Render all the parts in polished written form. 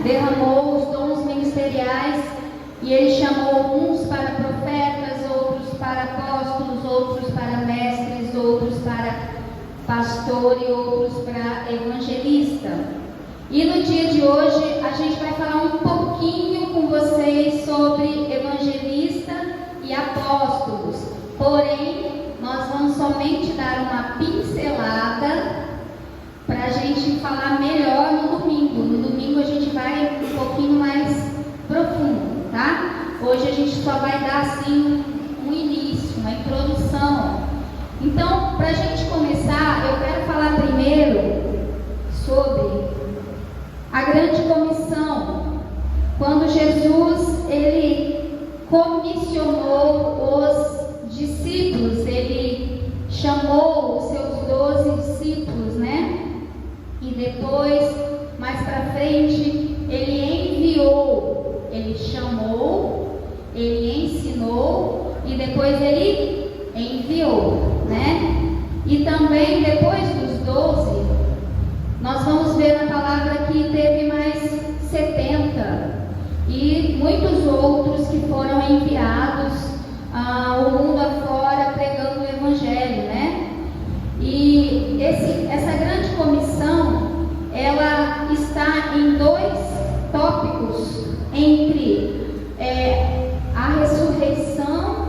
derramou os dons ministeriais e Ele chamou uns para profetas, outros para apóstolos, outros para mestres, outros para pastor e outros para evangelista. E no dia de hoje a gente vai falar um pouquinho com vocês sobre evangelista e apóstolos. Porém, nós vamos somente dar uma pincelada para a gente falar melhor no domingo. No domingo a gente vai um pouquinho mais profundo, tá? Hoje a gente só vai dar assim um início, uma introdução. Então, para a gente começar, eu quero falar primeiro sobre a grande comissão. Quando Jesus, ele comissionou os discípulos, ele chamou os seus 12 discípulos, né? E depois, mais para frente, ele enviou, ele chamou, ele ensinou e depois ele enviou, né? E também depois dos 12, nós vamos ver na palavra que teve mais 70 e muitos outros que foram enviados ao mundo afora pregando o evangelho, né? E essa grande comissão, ela está em dois tópicos entre a ressurreição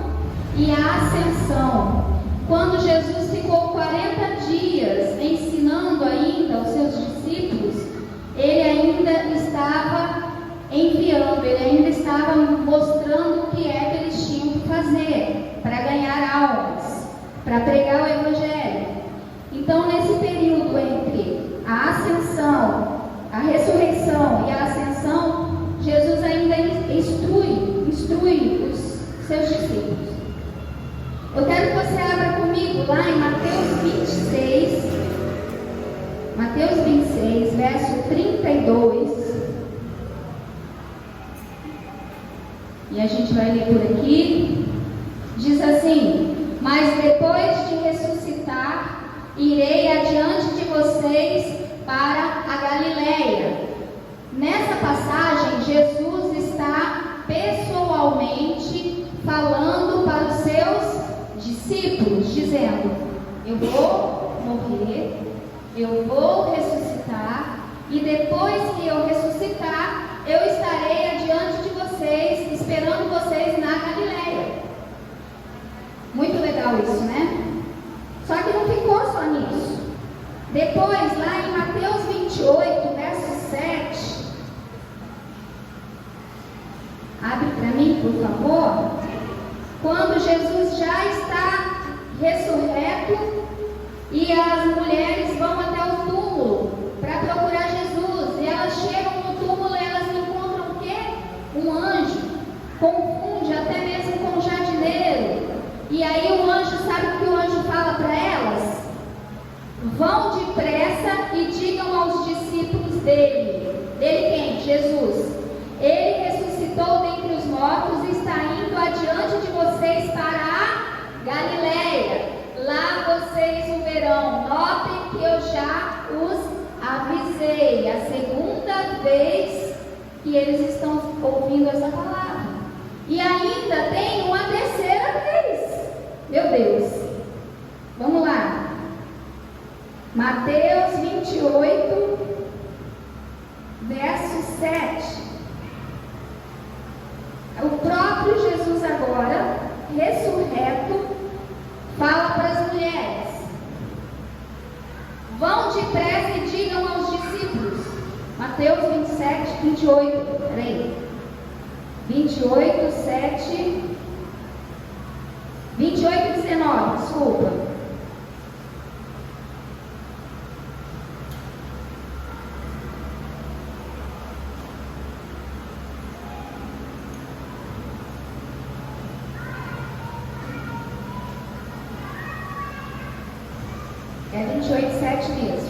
e a ascensão. Quando Jesus ficou 40 dias ensinando ainda aos seus discípulos, ele ainda estava enviando, ele ainda estava mostrando o que é que eles tinham que fazer para ganhar almas, para pregar o evangelho. Então, nesse período entre a ascensão, a ressurreição e a ascensão, Jesus ainda instrui os seus discípulos. Eu quero que você abra comigo lá em Mateus 26, verso 32. E a gente vai ler por aqui. Diz assim: mas depois de ressuscitar, irei adiante de vocês para a Galileia. Nessa passagem, Jesus está pessoalmente falando para os seus discípulos, dizendo: eu vou morrer, eu vou ressuscitar, e depois que eu ressuscitar, eu estarei adiante de vocês, esperando vocês na Galileia. Muito legal isso, né? Só que não ficou só nisso. Depois, lá em Mateus 28, verso 7, abre para mim, por favor. Quando Jesus já está ressurreto e as mulheres vão até o túmulo para procurar Jesus, e elas chegam no túmulo e elas encontram o quê? Um anjo. Confunde até mesmo com o jardineiro. E aí o anjo, sabe o que o anjo fala para elas? Vão depressa e digam aos discípulos dele. Dele quem? Jesus. Ele ressuscitou dentre os mortos e está indo adiante de vocês para a Galileia. Lá vocês o verão. Notem que eu já os avisei. A segunda vez que eles estão ouvindo essa palavra. E ainda tem uma terceira vez. Meu Deus. Vamos lá. Mateus 28, verso 7. O próprio Jesus agora, ressurreto, fala para as mulheres: vão depressa e digam aos discípulos. Mateus 28, peraí. 28, 7. 28, 19, desculpa. É 28, 7 mesmo.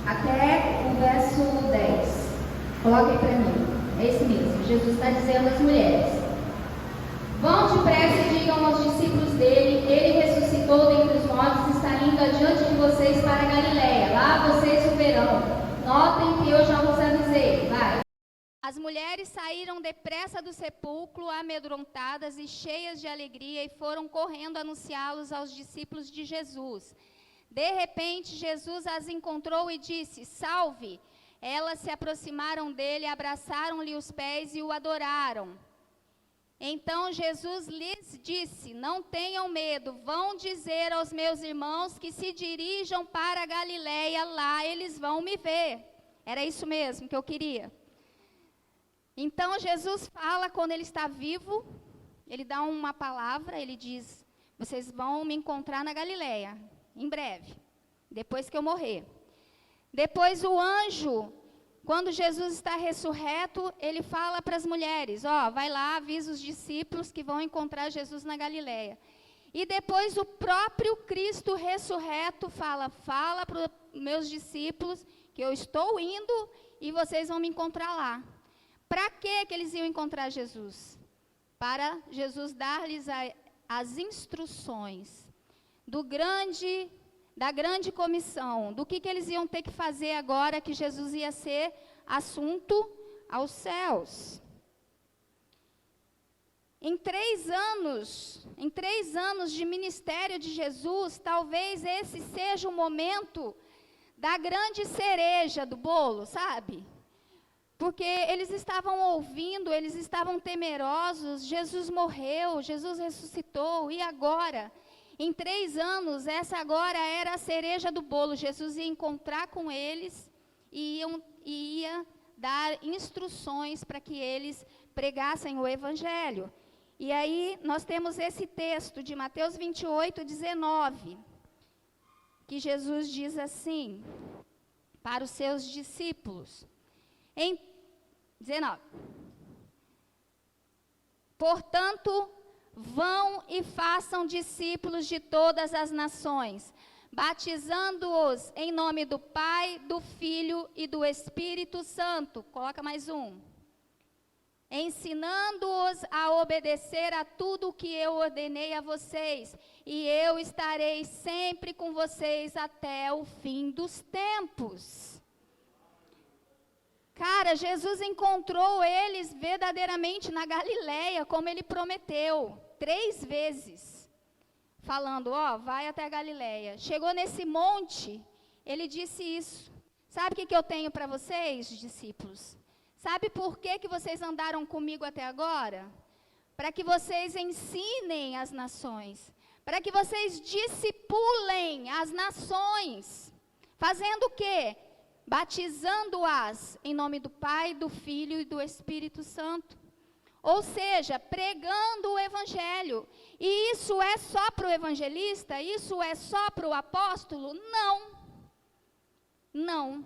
Até o verso 10. Coloque aí para mim. É esse mesmo. Jesus está dizendo às mulheres: vão depressa e digam aos discípulos dele: ele ressuscitou dentre os mortos e está indo adiante de vocês para a Galileia. Lá vocês o verão. Notem que eu já os avisei. Vai. As mulheres saíram depressa do sepulcro, amedrontadas e cheias de alegria, e foram correndo anunciá-los aos discípulos de Jesus. De repente, Jesus as encontrou e disse: Salve! Elas se aproximaram dele, abraçaram-lhe os pés e o adoraram. Então Jesus lhes disse: Não tenham medo, vão dizer aos meus irmãos que se dirijam para a Galileia, lá eles vão me ver. Era isso mesmo que eu queria. Então Jesus fala quando ele está vivo, ele dá uma palavra, ele diz: vocês vão me encontrar na Galileia, em breve, depois que eu morrer. Depois o anjo, quando Jesus está ressurreto, ele fala para as mulheres: vai lá, avisa os discípulos que vão encontrar Jesus na Galileia. E depois o próprio Cristo ressurreto fala para os meus discípulos que eu estou indo e vocês vão me encontrar lá. Para que eles iam encontrar Jesus? Para Jesus dar-lhes as instruções da grande comissão, do que eles iam ter que fazer agora que Jesus ia ser assunto aos céus. Em 3 anos de ministério de Jesus, talvez esse seja o momento da grande cereja do bolo, sabe? Porque eles estavam ouvindo, eles estavam temerosos, Jesus morreu, Jesus ressuscitou, e agora? Em 3 anos, essa agora era a cereja do bolo. Jesus ia encontrar com eles e ia dar instruções para que eles pregassem o Evangelho. E aí nós temos esse texto de Mateus 28, 19, que Jesus diz assim para os seus discípulos. Em 19. Portanto, vão e façam discípulos de todas as nações, batizando-os em nome do Pai, do Filho e do Espírito Santo. Coloca mais um. Ensinando-os a obedecer a tudo o que eu ordenei a vocês, e eu estarei sempre com vocês até o fim dos tempos. Cara, Jesus encontrou eles verdadeiramente na Galileia, como ele prometeu, 3 vezes, falando: vai até a Galileia. Chegou nesse monte, ele disse isso. Sabe o que eu tenho para vocês, discípulos? Sabe por que vocês andaram comigo até agora? Para que vocês ensinem as nações, para que vocês discipulem as nações. Fazendo o quê? Batizando-as em nome do Pai, do Filho e do Espírito Santo. Ou seja, pregando o Evangelho. E isso é só para o evangelista? Isso é só para o apóstolo? Não. Não.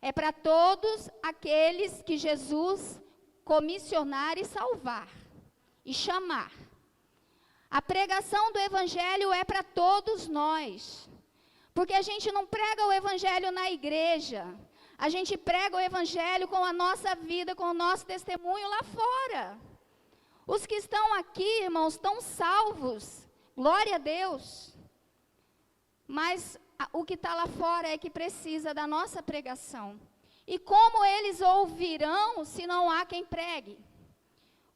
É para todos aqueles que Jesus comissionar e salvar. E chamar. A pregação do Evangelho é para todos nós. Porque a gente não prega o Evangelho na igreja. A gente prega o Evangelho com a nossa vida, com o nosso testemunho lá fora. Os que estão aqui, irmãos, estão salvos. Glória a Deus. Mas o que está lá fora é que precisa da nossa pregação. E como eles ouvirão se não há quem pregue?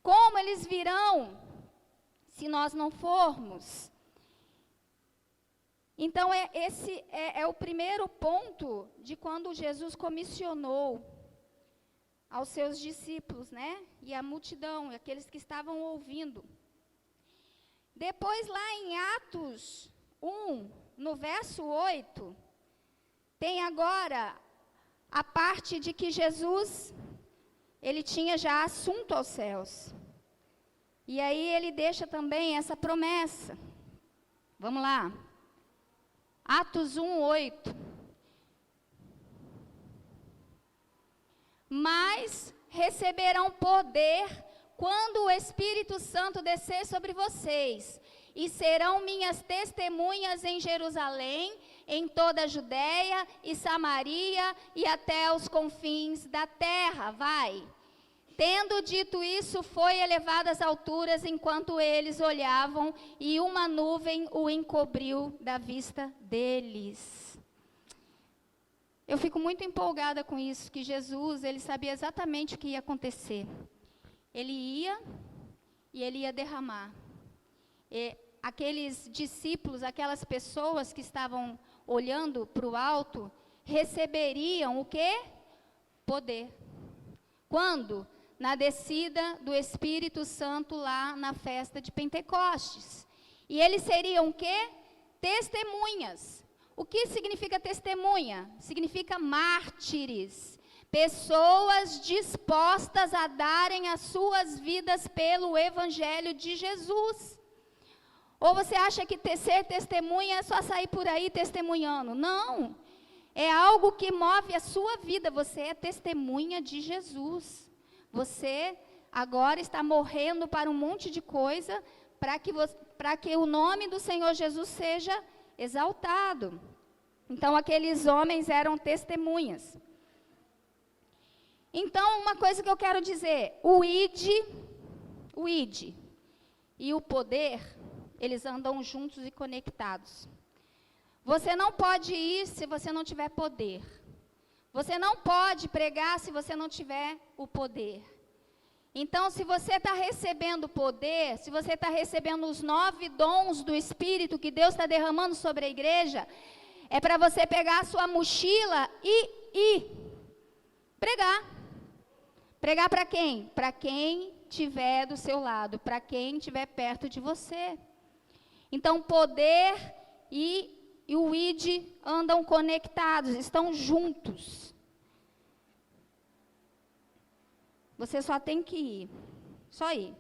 Como eles virão se nós não formos? Então, esse é o primeiro ponto de quando Jesus comissionou aos seus discípulos, né? E a multidão, aqueles que estavam ouvindo. Depois, lá em Atos 1, no verso 8, tem agora a parte de que Jesus, ele tinha já assunto aos céus. E aí ele deixa também essa promessa. Vamos lá. Atos 1, 8. Mas receberão poder quando o Espírito Santo descer sobre vocês, e serão minhas testemunhas em Jerusalém, em toda a Judéia e Samaria e até os confins da terra. Vai. Tendo dito isso, foi elevado às alturas enquanto eles olhavam, e uma nuvem o encobriu da vista deles. eu fico muito empolgada com isso, que Jesus, ele sabia exatamente o que ia acontecer. Ele ia e ele ia derramar. E aqueles discípulos, aquelas pessoas que estavam olhando para o alto, receberiam o quê? Poder. Quando? Na descida do Espírito Santo lá na festa de Pentecostes. E eles seriam o quê? Testemunhas. O que significa testemunha? Significa mártires. Pessoas dispostas a darem as suas vidas pelo Evangelho de Jesus. Ou você acha que ser testemunha é só sair por aí testemunhando? Não. É algo que move a sua vida. Você é testemunha de Jesus. Você agora está morrendo para um monte de coisa para que o nome do Senhor Jesus seja exaltado. Então, aqueles homens eram testemunhas. Então, uma coisa que eu quero dizer, o id e o poder, eles andam juntos e conectados. Você não pode ir se você não tiver poder. Você não pode pregar se você não tiver o poder. Então, se você está recebendo poder, se você está recebendo os 9 dons do Espírito que Deus está derramando sobre a igreja, é para você pegar a sua mochila e pregar. Pregar para quem? Para quem estiver do seu lado, para quem estiver perto de você. Então, poder e o id andam conectados, estão juntos. Você só tem que ir, só ir.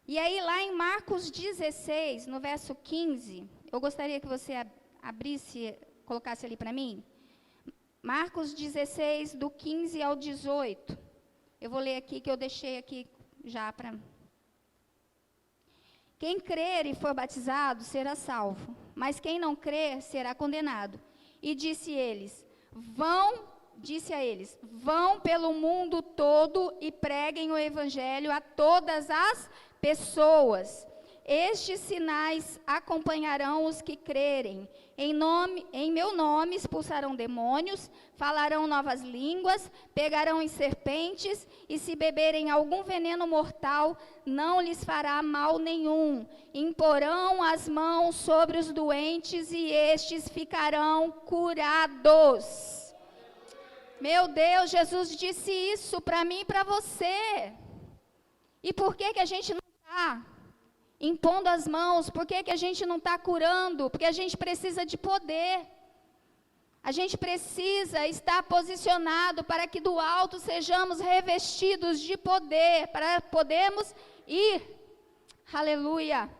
E aí, lá em Marcos 16, no verso 15, eu gostaria que você abrisse, colocasse ali para mim. Marcos 16, do 15 ao 18. Eu vou ler aqui, que eu deixei aqui já para... Quem crer e for batizado será salvo, mas quem não crer será condenado. E disse a eles, vão pelo mundo todo e preguem o evangelho a todas as pessoas. Estes sinais acompanharão os que crerem. Em meu nome expulsarão demônios, falarão novas línguas, pegarão em serpentes, e se beberem algum veneno mortal, não lhes fará mal nenhum. Imporão as mãos sobre os doentes e estes ficarão curados. Meu Deus, Jesus disse isso para mim e para você. E por que a gente não está impondo as mãos? Por que a gente não está curando? Porque a gente precisa de poder. A gente precisa estar posicionado para que do alto sejamos revestidos de poder, para podermos ir. Aleluia.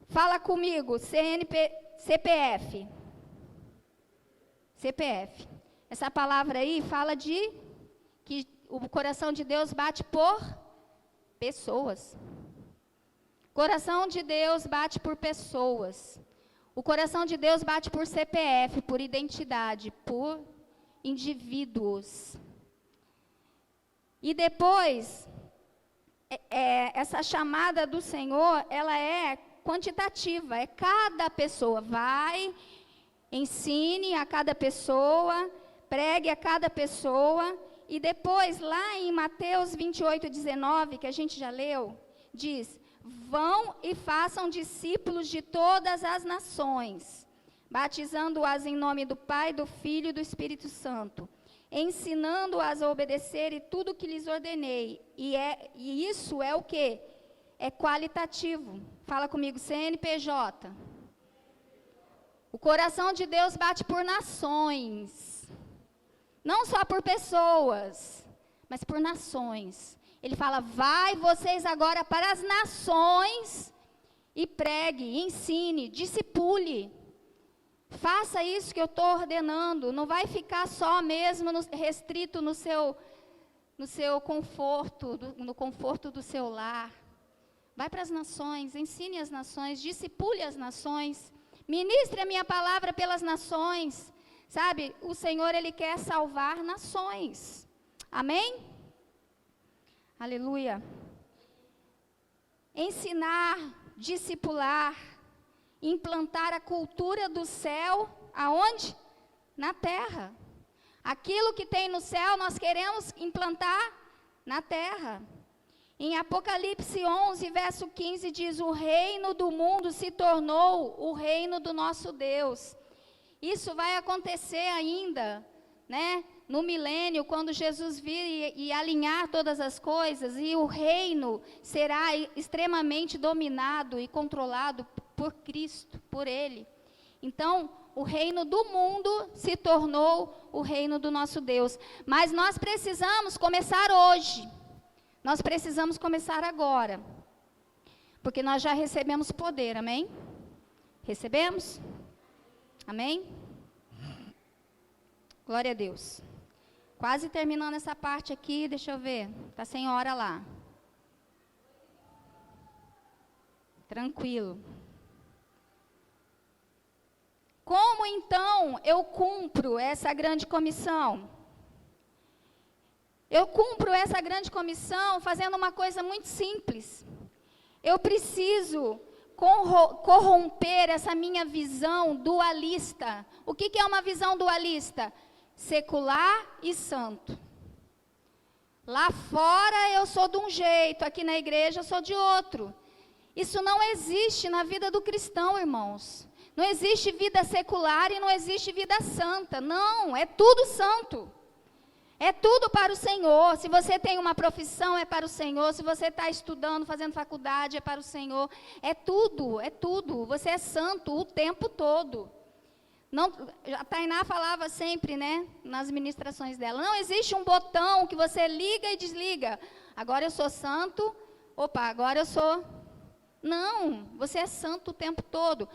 Fala comigo, CPF. Essa palavra aí fala de que o coração de Deus bate por pessoas. O coração de Deus bate por pessoas. O coração de Deus bate por CPF, por identidade, por indivíduos. E depois, essa chamada do Senhor, ela é quantitativa, é cada pessoa. Vai, ensine a cada pessoa, pregue a cada pessoa. E depois, lá em Mateus 28:19, que a gente já leu, diz: vão e façam discípulos de todas as nações, batizando-as em nome do Pai, do Filho e do Espírito Santo, ensinando-as a obedecer tudo o que lhes ordenei. E isso é o quê? É qualitativo. Fala comigo, CNPJ. O coração de Deus bate por nações. Não só por pessoas, mas por nações. Ele fala, vai vocês agora para as nações e pregue, ensine, discipule. Faça isso que eu estou ordenando. Não vai ficar só mesmo restrito no seu conforto, no conforto do seu lar. Vai para as nações, ensine as nações, discipule as nações. Ministre a minha palavra pelas nações. Sabe, o Senhor, Ele quer salvar nações. Amém? Aleluia. Ensinar, discipular, implantar a cultura do céu, aonde? na terra. Aquilo que tem no céu, nós queremos implantar na terra. Em Apocalipse 11, verso 15, diz: o reino do mundo se tornou o reino do nosso Deus. Isso vai acontecer ainda, né? No milênio, quando Jesus vir e alinhar todas as coisas, e o reino será extremamente dominado e controlado por Cristo, por Ele. Então, o reino do mundo se tornou o reino do nosso Deus. Mas nós precisamos começar hoje. Nós precisamos começar agora. Porque nós já recebemos poder, amém? Recebemos? Amém? Glória a Deus. Quase terminando essa parte aqui, deixa eu ver. Está sem hora lá. Tranquilo. Como então eu cumpro essa grande comissão? Eu cumpro essa grande comissão fazendo uma coisa muito simples. Eu preciso corromper essa minha visão dualista. O que é uma visão dualista? Secular e santo. Lá fora eu sou de um jeito, aqui na igreja eu sou de outro. Isso não existe na vida do cristão, irmãos. Não existe vida secular e não existe vida santa. Não, é tudo santo. É tudo para o Senhor. Se você tem uma profissão, é para o Senhor. Se você está estudando, fazendo faculdade, é para o Senhor. É tudo, é tudo. Você é santo o tempo todo. Não, a Tainá falava sempre, né, nas ministrações dela, não existe um botão que você liga e desliga. Agora eu sou santo, agora eu sou... Não, você é santo o tempo todo.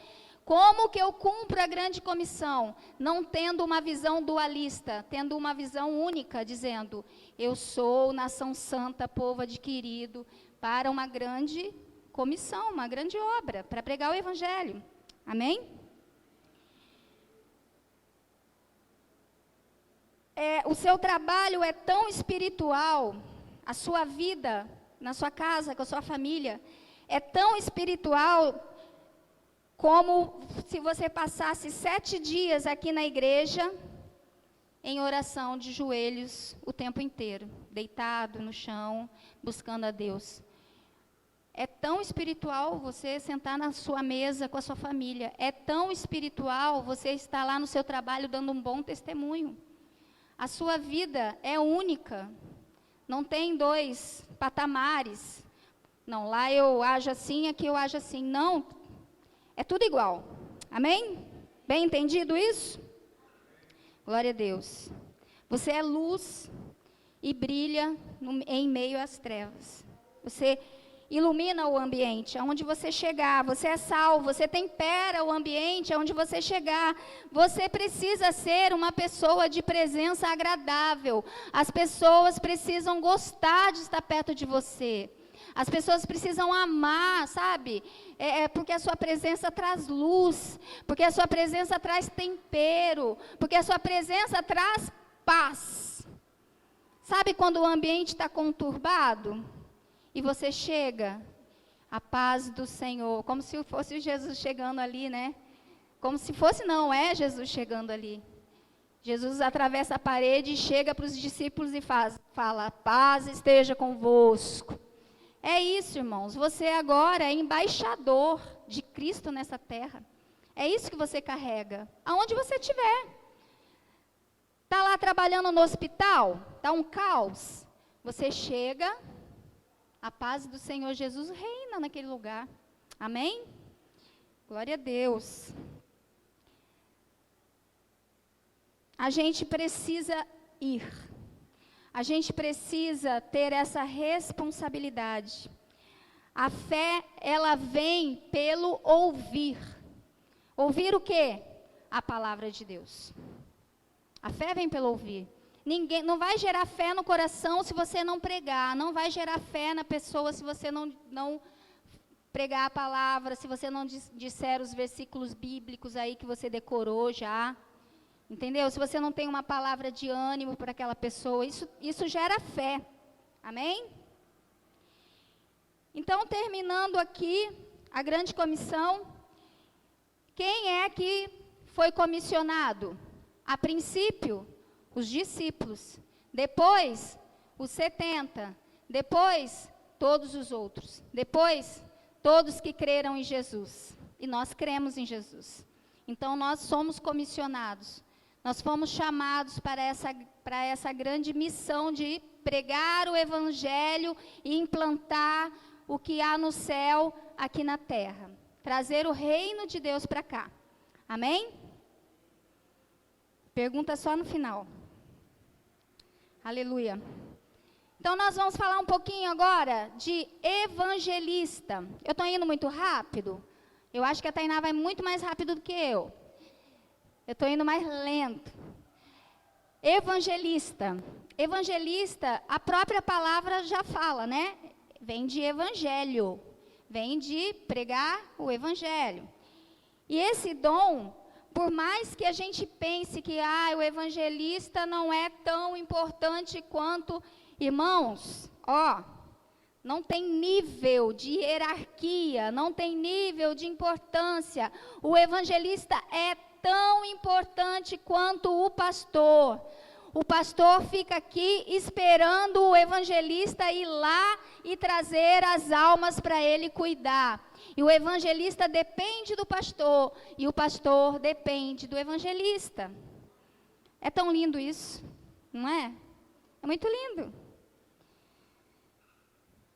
Como que eu cumpro a grande comissão? Não tendo uma visão dualista, tendo uma visão única, dizendo, eu sou nação santa, povo adquirido, para uma grande comissão, uma grande obra, para pregar o evangelho. Amém? O seu trabalho é tão espiritual, a sua vida, na sua casa, com a sua família, é tão espiritual como se você passasse 7 dias aqui na igreja, em oração de joelhos o tempo inteiro, deitado no chão, buscando a Deus. É tão espiritual você sentar na sua mesa com a sua família, é tão espiritual você estar lá no seu trabalho dando um bom testemunho. A sua vida é única, não tem 2 patamares. Não, lá eu ajo assim, aqui eu ajo assim. Não, é tudo igual. Amém? Bem entendido isso? Glória a Deus. Você é luz e brilha em meio às trevas. Você ilumina o ambiente, aonde você chegar, você é sal, você tempera o ambiente, aonde você chegar. Você precisa ser uma pessoa de presença agradável. As pessoas precisam gostar de estar perto de você. As pessoas precisam amar, sabe? Porque a sua presença traz luz, porque a sua presença traz tempero, porque a sua presença traz paz. Sabe quando o ambiente está conturbado? E você chega, a paz do Senhor, como se fosse Jesus chegando ali, né? Como se fosse, não é Jesus chegando ali. Jesus atravessa a parede e chega para os discípulos e fala, paz esteja convosco. É isso, irmãos, você agora é embaixador de Cristo nessa terra. É isso que você carrega, aonde você estiver. Está lá trabalhando no hospital, está um caos. Você chega... A paz do Senhor Jesus reina naquele lugar. Amém? Glória a Deus. A gente precisa ir. A gente precisa ter essa responsabilidade. A fé, ela vem pelo ouvir. Ouvir o quê? A palavra de Deus. A fé vem pelo ouvir. Ninguém, não vai gerar fé no coração se você não pregar, não vai gerar fé na pessoa se você não pregar a palavra, se você não disser os versículos bíblicos aí que você decorou já, entendeu? Se você não tem uma palavra de ânimo para aquela pessoa, isso gera fé, amém? Então, terminando aqui a grande comissão, quem é que foi comissionado? A princípio, os discípulos. Depois, os 70. Depois, todos os outros. Depois, todos que creram em Jesus. E nós cremos em Jesus. Então, nós somos comissionados. Nós fomos chamados para essa grande missão de pregar o Evangelho e implantar o que há no céu aqui na terra. Trazer o reino de Deus para cá. Amém? Pergunta só no final. Aleluia. Então, nós vamos falar um pouquinho agora de evangelista. Eu estou indo muito rápido? Eu acho que a Tainá vai muito mais rápido do que eu. Eu estou indo mais lento. Evangelista. Evangelista, a própria palavra já fala, né? Vem de evangelho. Vem de pregar o evangelho. E esse dom, por mais que a gente pense que o evangelista não é tão importante quanto, irmãos, não tem nível de hierarquia, não tem nível de importância. O evangelista é tão importante quanto o pastor. O pastor fica aqui esperando o evangelista ir lá e trazer as almas para ele cuidar. E o evangelista depende do pastor, e o pastor depende do evangelista. É tão lindo isso, não é? É muito lindo.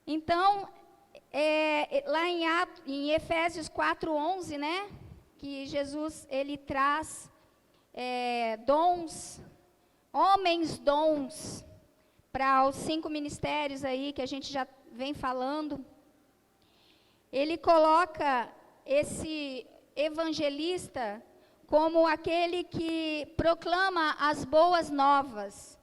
Então, lá em Efésios 4:11, né? Que Jesus, ele traz dons, homens dons, para os 5 ministérios aí que a gente já vem falando. Ele coloca esse evangelista como aquele que proclama as boas novas.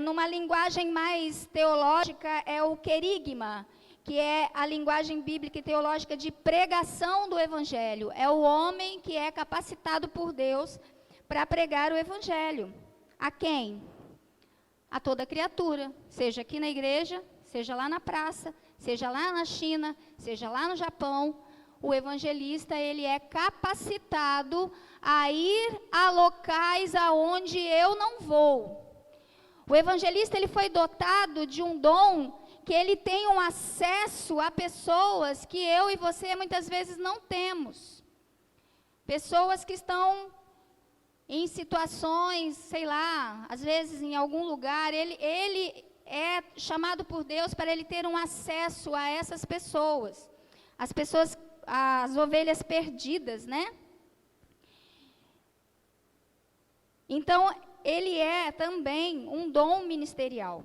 Numa linguagem mais teológica, é o querigma, que é a linguagem bíblica e teológica de pregação do evangelho. É o homem que é capacitado por Deus para pregar o evangelho. A quem? A toda criatura, seja aqui na igreja, seja lá na praça, seja lá na China, seja lá no Japão. O evangelista, ele é capacitado a ir a locais aonde eu não vou. O evangelista, ele foi dotado de um dom que ele tem um acesso a pessoas que eu e você muitas vezes não temos. Pessoas que estão em situações, sei lá, às vezes em algum lugar, ele é chamado por Deus para ele ter um acesso a essas pessoas. As pessoas, as ovelhas perdidas, né? Então, ele é também um dom ministerial.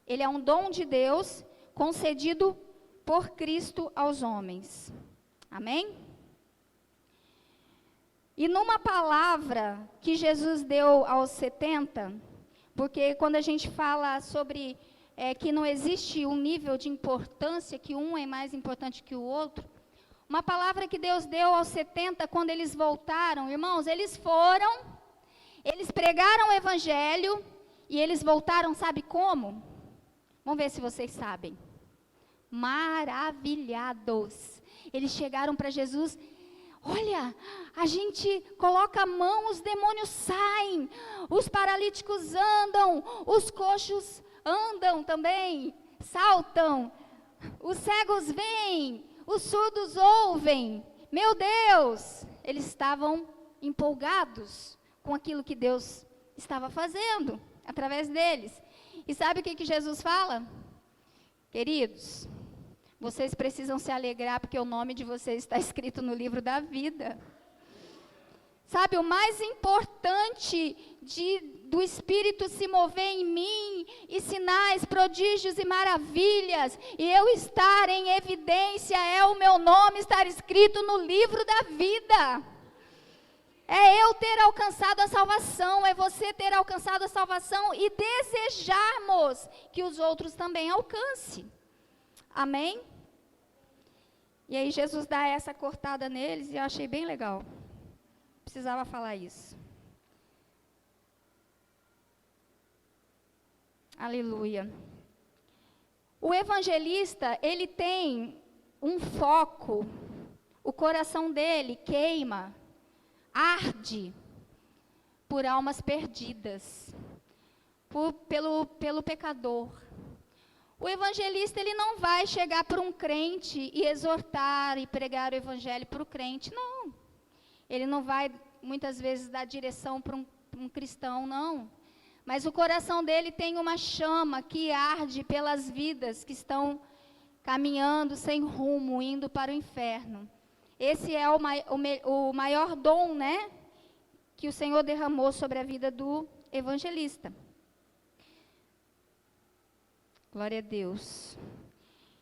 Ele é um dom de Deus concedido por Cristo aos homens. Amém? E numa palavra que Jesus deu aos 70, porque quando a gente fala sobre que não existe um nível de importância, que um é mais importante que o outro, uma palavra que Deus deu aos 70, quando eles voltaram, irmãos, eles pregaram o evangelho, e eles voltaram, sabe como? Vamos ver se vocês sabem. Maravilhados. Eles chegaram para Jesus: olha, a gente coloca a mão, os demônios saem, os paralíticos andam, os coxos andam também, saltam, os cegos veem, os surdos ouvem. Meu Deus, eles estavam empolgados com aquilo que Deus estava fazendo através deles. E sabe o que Jesus fala? Queridos, vocês precisam se alegrar porque o nome de vocês está escrito no livro da vida. Sabe, o mais importante do Espírito se mover em mim, e sinais, prodígios e maravilhas, e eu estar em evidência, é o meu nome estar escrito no livro da vida. É eu ter alcançado a salvação, é você ter alcançado a salvação e desejarmos que os outros também alcancem. Amém? E aí Jesus dá essa cortada neles e eu achei bem legal. Precisava falar isso. Aleluia. O evangelista, ele tem um foco, o coração dele queima, arde, por almas perdidas, pelo pecador. O evangelista, ele não vai chegar para um crente e exortar e pregar o evangelho para o crente, não. Ele não vai, muitas vezes, dar direção para um cristão, não. Mas o coração dele tem uma chama que arde pelas vidas que estão caminhando sem rumo, indo para o inferno. Esse é o maior dom, né, que o Senhor derramou sobre a vida do evangelista. Glória a Deus.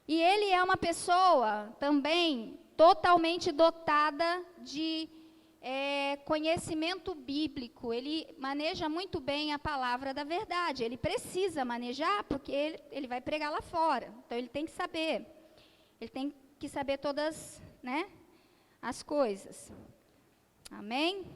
E ele é uma pessoa também totalmente dotada de conhecimento bíblico. Ele maneja muito bem a palavra da verdade. Ele precisa manejar porque ele vai pregar lá fora. Então ele tem que saber. Ele tem que saber todas, né, as coisas. Amém?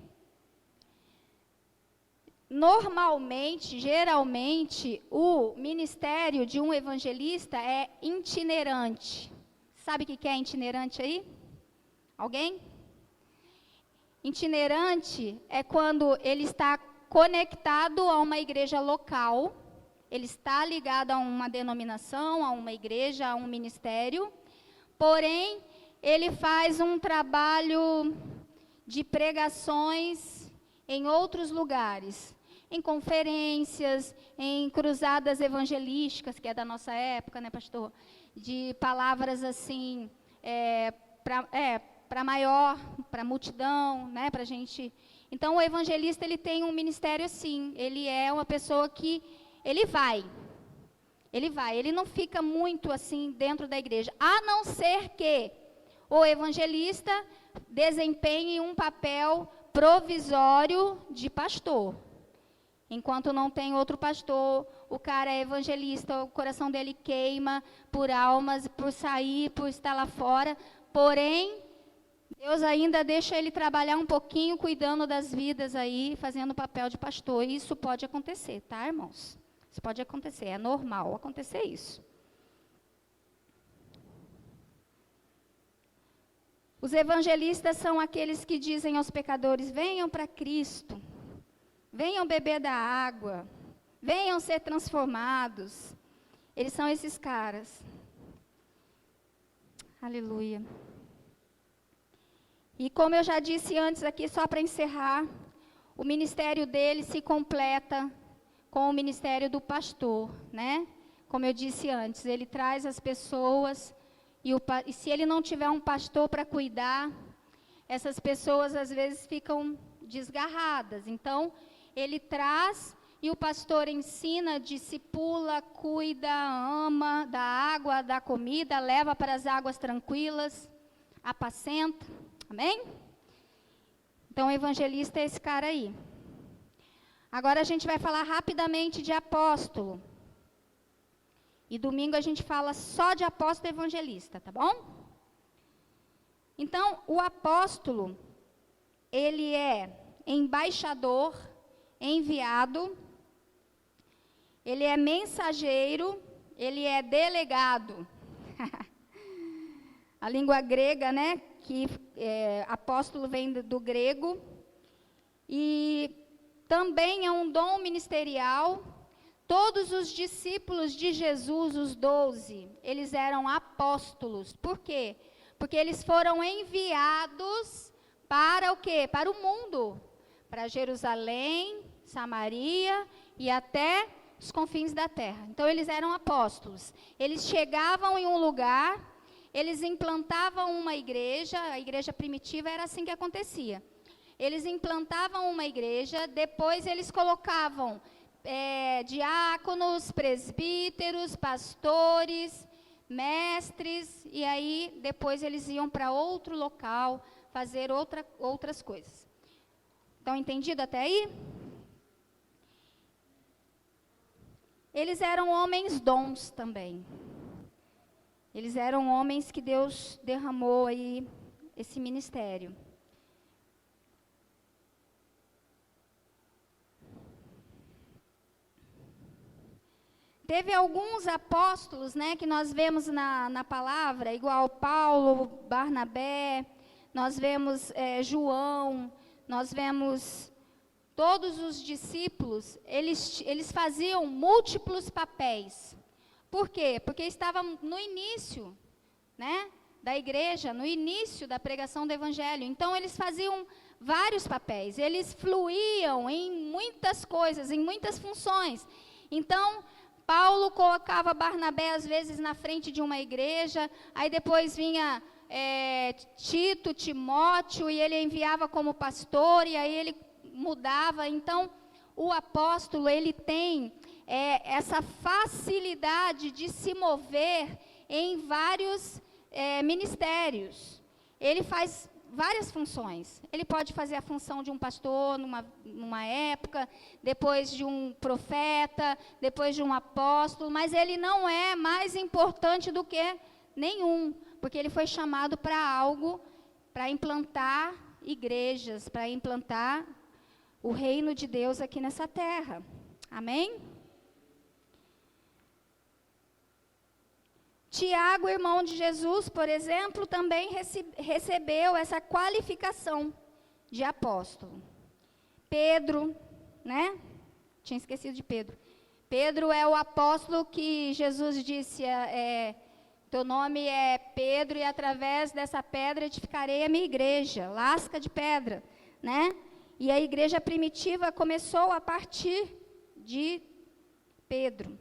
Normalmente, geralmente, o ministério de um evangelista é itinerante. Sabe o que é itinerante aí? Alguém? Itinerante é quando ele está conectado a uma igreja local, ele está ligado a uma denominação, a uma igreja, a um ministério, porém, ele faz um trabalho de pregações em outros lugares, em conferências, em cruzadas evangelísticas, que é da nossa época, né, pastor? De palavras assim, para maior, para multidão, né, para gente. Então, o evangelista, ele tem um ministério assim, ele é uma pessoa que, ele não fica muito assim dentro da igreja, a não ser que o evangelista desempenhe um papel provisório de pastor. Enquanto não tem outro pastor, o cara é evangelista, o coração dele queima por almas, por sair, por estar lá fora. Porém, Deus ainda deixa ele trabalhar um pouquinho, cuidando das vidas aí, fazendo o papel de pastor. E isso pode acontecer, tá, irmãos? Isso pode acontecer, é normal acontecer isso. Os evangelistas são aqueles que dizem aos pecadores: venham para Cristo. Venham beber da água, venham ser transformados. Eles são esses caras. Aleluia. E como eu já disse antes aqui, só para encerrar, o ministério dele se completa com o ministério do pastor, né? Como eu disse antes, ele traz as pessoas, e se ele não tiver um pastor para cuidar, essas pessoas às vezes ficam desgarradas. Então, ele traz e o pastor ensina, discipula, cuida, ama, dá água, dá comida, leva para as águas tranquilas, apacenta. Amém? Então, o evangelista é esse cara aí. Agora a gente vai falar rapidamente de apóstolo. E domingo a gente fala só de apóstolo e evangelista, tá bom? Então, o apóstolo, ele é embaixador, enviado, ele é mensageiro, ele é delegado. A língua grega, né, que apóstolo vem do grego, e também é um dom ministerial. Todos os discípulos de Jesus, os 12, eles eram apóstolos. Por quê? Porque eles foram enviados para o quê? Para o mundo, para Jerusalém, Samaria e até os confins da terra. Então, eles eram apóstolos. Eles chegavam em um lugar, eles implantavam uma igreja, a igreja primitiva era assim que acontecia. Eles implantavam uma igreja, depois eles colocavam diáconos, presbíteros, pastores, mestres, e aí depois eles iam para outro local fazer outras coisas. Estão entendido até aí? Eles eram homens dons também. Eles eram homens que Deus derramou aí esse ministério. Teve alguns apóstolos, né, que nós vemos na palavra, igual Paulo, Barnabé, nós vemos João, nós vemos todos os discípulos, eles faziam múltiplos papéis. Por quê? Porque estavam no início, né, da igreja, no início da pregação do evangelho. Então, eles faziam vários papéis, eles fluíam em muitas coisas, em muitas funções. Então, Paulo colocava Barnabé, às vezes, na frente de uma igreja, aí depois vinha Tito, Timóteo, e ele enviava como pastor, e aí ele mudava. Então, o apóstolo, ele tem essa facilidade de se mover em vários ministérios. Ele faz várias funções. Ele pode fazer a função de um pastor numa época, depois de um profeta, depois de um apóstolo, mas ele não é mais importante do que nenhum, porque ele foi chamado para algo, para implantar igrejas, para implantar o reino de Deus aqui nessa terra. Amém? Tiago, irmão de Jesus, por exemplo, também recebeu essa qualificação de apóstolo. Pedro, né? Tinha esquecido de Pedro. Pedro é o apóstolo que Jesus disse, teu nome é Pedro, e através dessa pedra edificarei a minha igreja, lasca de pedra, né? E a igreja primitiva começou a partir de Pedro.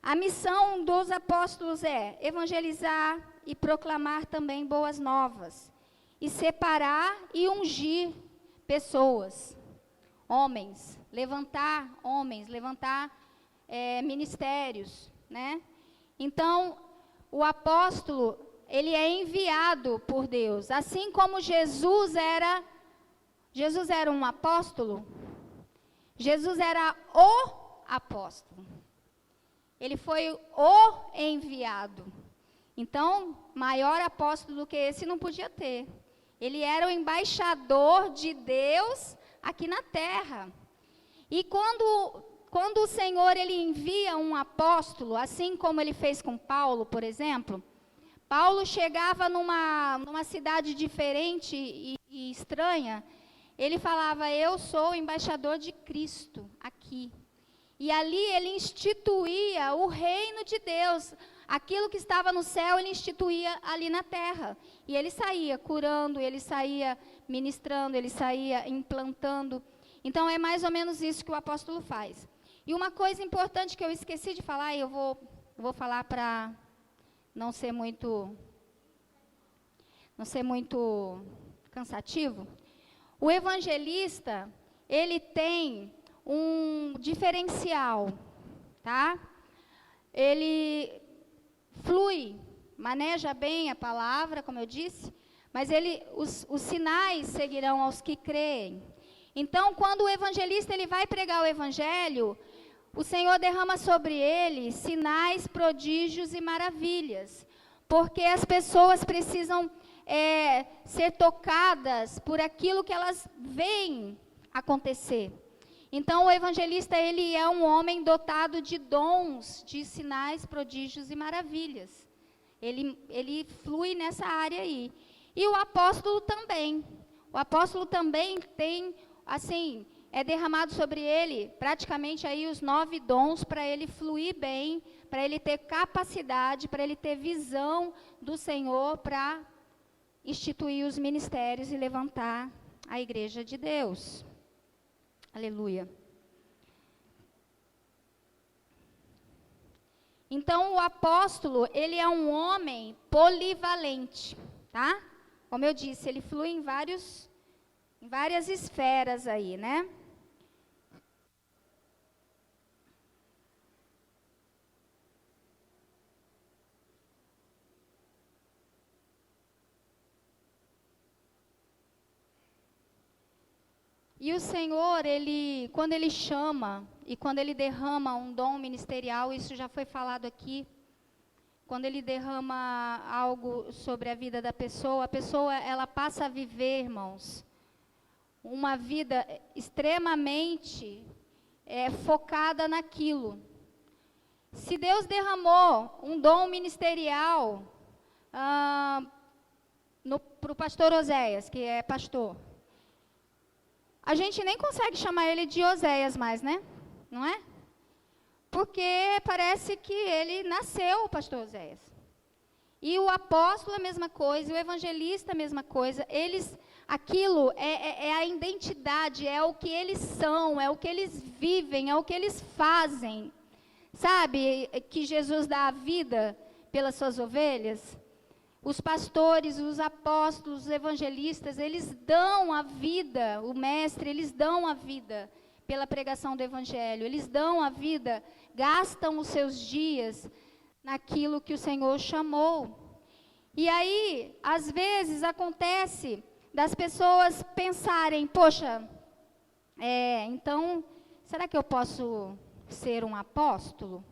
A missão dos apóstolos é evangelizar e proclamar também boas novas, e separar e ungir pessoas, homens, levantar ministérios, né? Então, o apóstolo, ele é enviado por Deus, assim como Jesus era um apóstolo, Jesus era o apóstolo. Ele foi o enviado. Então, maior apóstolo do que esse não podia ter. Ele era o embaixador de Deus aqui na terra. E quando o Senhor ele envia um apóstolo, assim como ele fez com Paulo, por exemplo, Paulo chegava numa cidade diferente e estranha, ele falava, eu sou o embaixador de Cristo aqui. E ali ele instituía o reino de Deus. Aquilo que estava no céu, ele instituía ali na terra. E ele saía curando, ele saía ministrando, ele saía implantando. Então, é mais ou menos isso que o apóstolo faz. E uma coisa importante que eu esqueci de falar, e eu vou falar para não ser muito cansativo. O evangelista, ele tem um diferencial, tá? Ele flui, maneja bem a palavra, como eu disse, mas os sinais seguirão aos que creem. Então, quando o evangelista ele vai pregar o evangelho, o Senhor derrama sobre ele sinais, prodígios e maravilhas, porque as pessoas precisam ser tocadas por aquilo que elas veem acontecer. Então, o evangelista, ele é um homem dotado de dons, de sinais, prodígios e maravilhas. Ele flui nessa área aí. E o apóstolo também. O apóstolo também tem, assim, é derramado sobre ele praticamente aí os 9 dons para ele fluir bem, para ele ter capacidade, para ele ter visão do Senhor para instituir os ministérios e levantar a igreja de Deus. Aleluia. Então, o apóstolo, ele é um homem polivalente, tá? Como eu disse, ele flui em várias esferas aí, né? E o Senhor, quando Ele chama e quando Ele derrama um dom ministerial, isso já foi falado aqui, quando Ele derrama algo sobre a vida da pessoa, a pessoa ela passa a viver, irmãos, uma vida extremamente focada naquilo. Se Deus derramou um dom ministerial para o pastor Oséias, que é pastor, a gente nem consegue chamar ele de Oséias mais, né? Não é? Porque parece que ele nasceu, o pastor Oséias. E o apóstolo a mesma coisa, o evangelista a mesma coisa. Aquilo é a identidade, é o que eles são, é o que eles vivem, é o que eles fazem. Sabe que Jesus dá a vida pelas suas ovelhas? Os pastores, os apóstolos, os evangelistas, eles dão a vida, o mestre, eles dão a vida pela pregação do evangelho. Eles dão a vida, gastam os seus dias naquilo que o Senhor chamou. E aí, às vezes, acontece das pessoas pensarem, poxa, então, será que eu posso ser um apóstolo?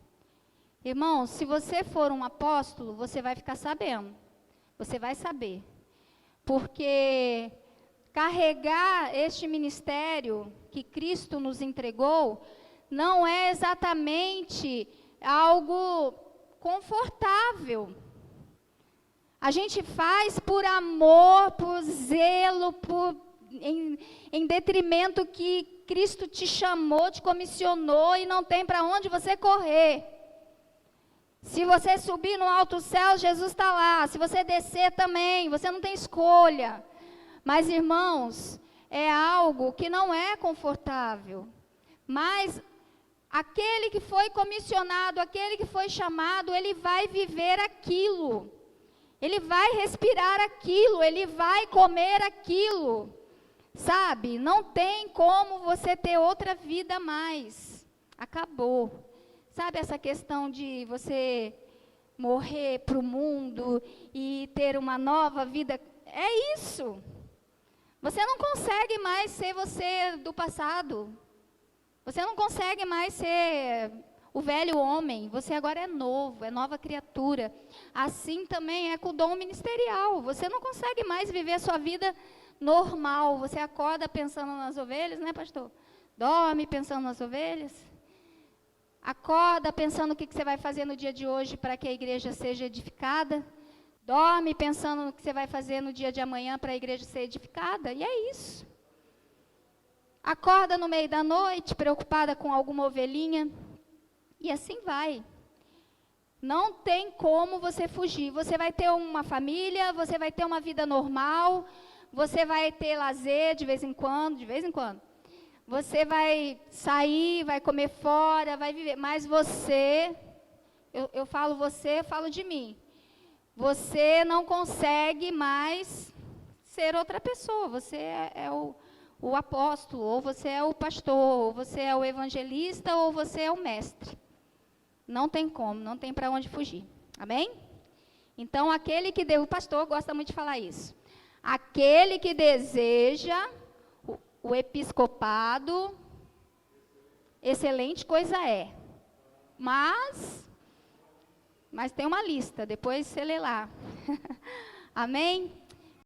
Irmão, se você for um apóstolo, você vai ficar sabendo. Você vai saber. Porque carregar este ministério que Cristo nos entregou não é exatamente algo confortável. A gente faz por amor, por zelo, em detrimento que Cristo te chamou, te comissionou e não tem para onde você correr. Se você subir no alto céu, Jesus está lá. Se você descer também, você não tem escolha. Mas, irmãos, é algo que não é confortável. Mas aquele que foi comissionado, aquele que foi chamado, ele vai viver aquilo. Ele vai respirar aquilo, ele vai comer aquilo. Sabe? Não tem como você ter outra vida mais. Acabou. Sabe essa questão de você morrer para o mundo e ter uma nova vida? É isso. Você não consegue mais ser você do passado. Você não consegue mais ser o velho homem. Você agora é novo, é nova criatura. Assim também é com o dom ministerial. Você não consegue mais viver a sua vida normal. Você acorda pensando nas ovelhas, né, pastor? Dorme pensando nas ovelhas. Acorda pensando o que você vai fazer no dia de hoje para que a igreja seja edificada. Dorme pensando no que você vai fazer no dia de amanhã para a igreja ser edificada. E é isso. Acorda no meio da noite, preocupada com alguma ovelhinha. E assim vai. Não tem como você fugir. Você vai ter uma família, você vai ter uma vida normal, você vai ter lazer de vez em quando, Você vai sair, vai comer fora, vai viver. Mas você, eu falo de mim. Você não consegue mais ser outra pessoa. Você é o apóstolo, ou você é o pastor, ou você é o evangelista, ou você é o mestre. Não tem como, não tem para onde fugir. Amém? Então, o pastor gosta muito de falar isso. Aquele que deseja o episcopado, excelente coisa é. Mas tem uma lista, depois você lê lá. Amém?